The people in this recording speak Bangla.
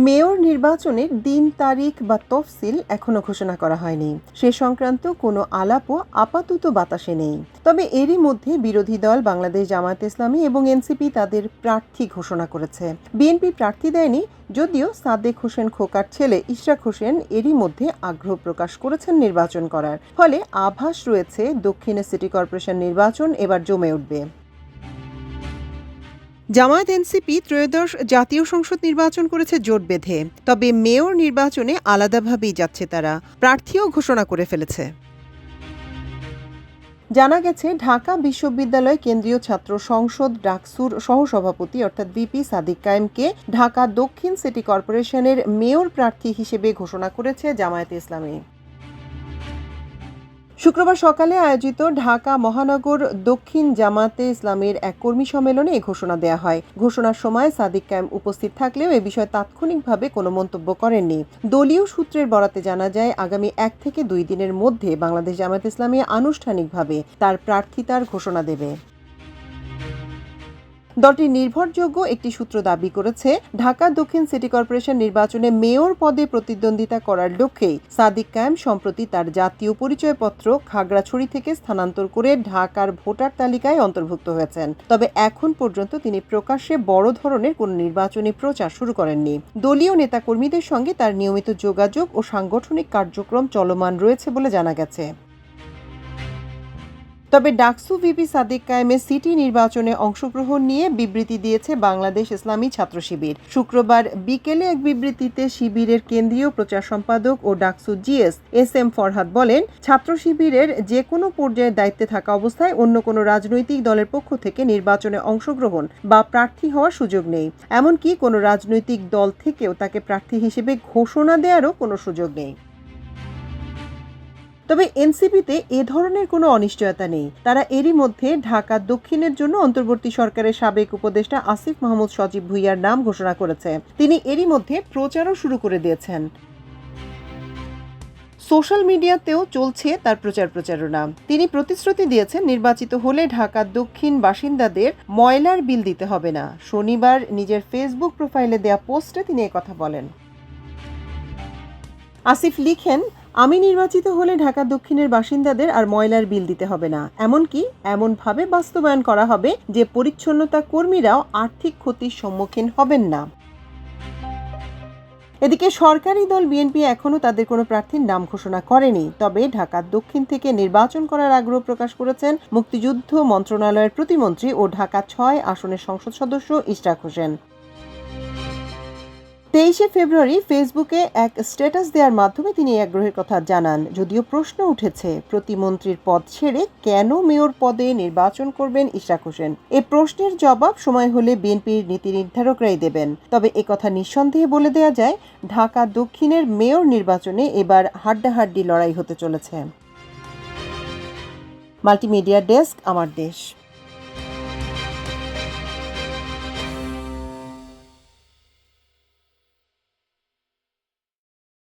মেয়র নির্বাচনের দিন, তারিখ বা তফসিল এখনো ঘোষণা করা হয়নি। সে সংক্রান্ত কোনো আলাপও আপাতত বাতাসে নেই। তবে এরই মধ্যে বিরোধী দল বাংলাদেশ জামায়াতে ইসলামী এবং এনসিপি তাদের প্রার্থী ঘোষণা করেছে। বিএনপি প্রার্থী দেয়নি, যদিও সাদেক হোসেন খোকার ছেলে ইশরাক হোসেন এরই মধ্যে আগ্রহ প্রকাশ করেছেন নির্বাচন করার। ফলে আভাস রয়েছে দক্ষিণে সিটি কর্পোরেশন নির্বাচন এবার জমে উঠবে। জামায়াত এনসিপি ত্রয়োদশ জাতীয় সংসদ নির্বাচন করেছে জোট বেঁধে। তবে মেয়র নির্বাচনে আলাদাভাবেই যাচ্ছে তারা, প্রার্থীও ঘোষণা করে ফেলেছে। জানা গেছে ঢাকা বিশ্ববিদ্যালয় কেন্দ্রীয় ছাত্র সংসদ ডাকসুর সহসভাপতি অর্থাৎ ভিপি সাদিক কায়েমকে ঢাকা দক্ষিণ সিটি কর্পোরেশনের মেয়র প্রার্থী হিসেবে ঘোষণা করেছে জামায়াতে ইসলামী। শুক্রবার সকালে আয়োজিত ঢাকা মহানগর দক্ষিণ জামায়াতে ইসলামীর এক কর্মী সম্মেলনে এ ঘোষণা দেয়া হয়। ঘোষণার সময় সাদিক কায়েম উপস্থিত থাকলেও এ বিষয়ে তাৎক্ষণিকভাবে কোনো মন্তব্য করেননি। দলীয় সূত্রের বরাতে জানা যায়, আগামী 1 থেকে 2 দিনের মধ্যে বাংলাদেশ জামায়াতে ইসলামী আনুষ্ঠানিকভাবে তার প্রার্থিতার ঘোষণা দেবে। দলটির নির্ভরযোগ্য একটি সূত্র দাবি করেছে, ঢাকা দক্ষিণ সিটি কর্পোরেশন নির্বাচনে মেয়র পদে প্রতিদ্বন্দ্বিতা করার লক্ষ্যেই সাদিক কায়েম সম্প্রতি তার জাতীয় পরিচয়পত্র খাগড়াছড়ি থেকে স্থানান্তর করে ঢাকার ভোটার তালিকায় অন্তর্ভুক্ত হয়েছেন। তবে এখন পর্যন্ত তিনি প্রকাশ্যে বড় ধরনের কোনো নির্বাচনী প্রচার শুরু করেননি। দলীয় নেতাকর্মীদের সঙ্গে তার নিয়মিত যোগাযোগ ও সাংগঠনিক কার্যক্রম চলমান রয়েছে বলে জানা গেছে। তবে ডাকসু ভিপি সাদিক কায়েমের সিটি নির্বাচনে অংশগ্রহণ নিয়ে বিবৃতি দিয়েছে বাংলাদেশ ইসলামী ছাত্র শিবির। শুক্রবার বিকেলে এক বিবৃতিতে শিবিরের কেন্দ্রীয় প্রচার সম্পাদক ও DUCSU GS S M Farhad বলেন, ছাত্র শিবিরের যে কোনো পর্যায়ে দায়িত্বে থাকা অবস্থায় অন্য কোনো রাজনৈতিক দলের পক্ষ থেকে নির্বাচনে অংশগ্রহণ বা প্রার্থী হওয়ার সুযোগ নেই। এমনকি কোনো রাজনৈতিক দল থেকেও তাকে প্রার্থী হিসেবে ঘোষণা দেওয়ারও কোনো সুযোগ নেই। তবে এনসিপিতে এ ধরনের কোনো অনিশ্চয়তা নেই। তারা এরই মধ্যে ঢাকা দক্ষিণের জন্য অন্তর্বর্তী সরকারের সাবেক উপদেষ্টা আসিফ মাহমুদ সজীব ভুঁইয়ার নাম ঘোষণা করেছে। তিনি এরই মধ্যে প্রচারও শুরু করে দিয়েছেন। সোশ্যাল মিডিয়াতেও চলছে তার প্রচারণা। তিনি প্রতিশ্রুতি দিয়েছেন, নির্বাচিত হলে ঢাকা দক্ষিণ বাসিন্দাদের ময়লার বিল দিতে হবে না। শনিবার নিজের ফেসবুক প্রোফাইলে দেয়া পোস্টে তিনি একথা বলেন। আসিফ লিখেন, আমি নির্বাচিত হলে ঢাকা দক্ষিণের বাসিন্দাদের আর ময়লার বিল দিতে হবে না। এমনকি এমনভাবে বাস্তবায়ন করা হবে যে পরিচ্ছন্নতা কর্মীরাও আর্থিক ক্ষতির সম্মুখীন হবেন না। এদিকে সরকারি দল বিএনপি এখনও তাদের কোনো প্রার্থীর নাম ঘোষণা করেনি। তবে ঢাকা দক্ষিণ থেকে নির্বাচন করার আগ্রহ প্রকাশ করেছেন মুক্তিযুদ্ধ মন্ত্রণালয়ের প্রতিমন্ত্রী ও ঢাকা 6 আসনের সংসদ সদস্য ইশরাক হোসেন। 23 ফেব্রুয়ারি ফেসবুকে এক স্ট্যাটাস দেওয়ার মাধ্যমে তিনি এই আগ্রহের কথা জানান। যদিও প্রশ্ন উঠেছে, প্রতিমন্ত্রীর পদ ছেড়ে কেন মেয়র পদে নির্বাচন করবেন ইশরাক হোসেন? এই প্রশ্নের জবাব সময় হলে বিএনপির নীতি নির্ধারকরাই দেবেন। তবে একথা নিঃসন্দেহে বলে দেয়া যায়, ঢাকা দক্ষিণের মেয়র নির্বাচনে এবার হাড্ডাহাড্ডি লড়াই হতে চলেছে। মাল্টিমিডিয়া ডেস্ক, আমার দেশ।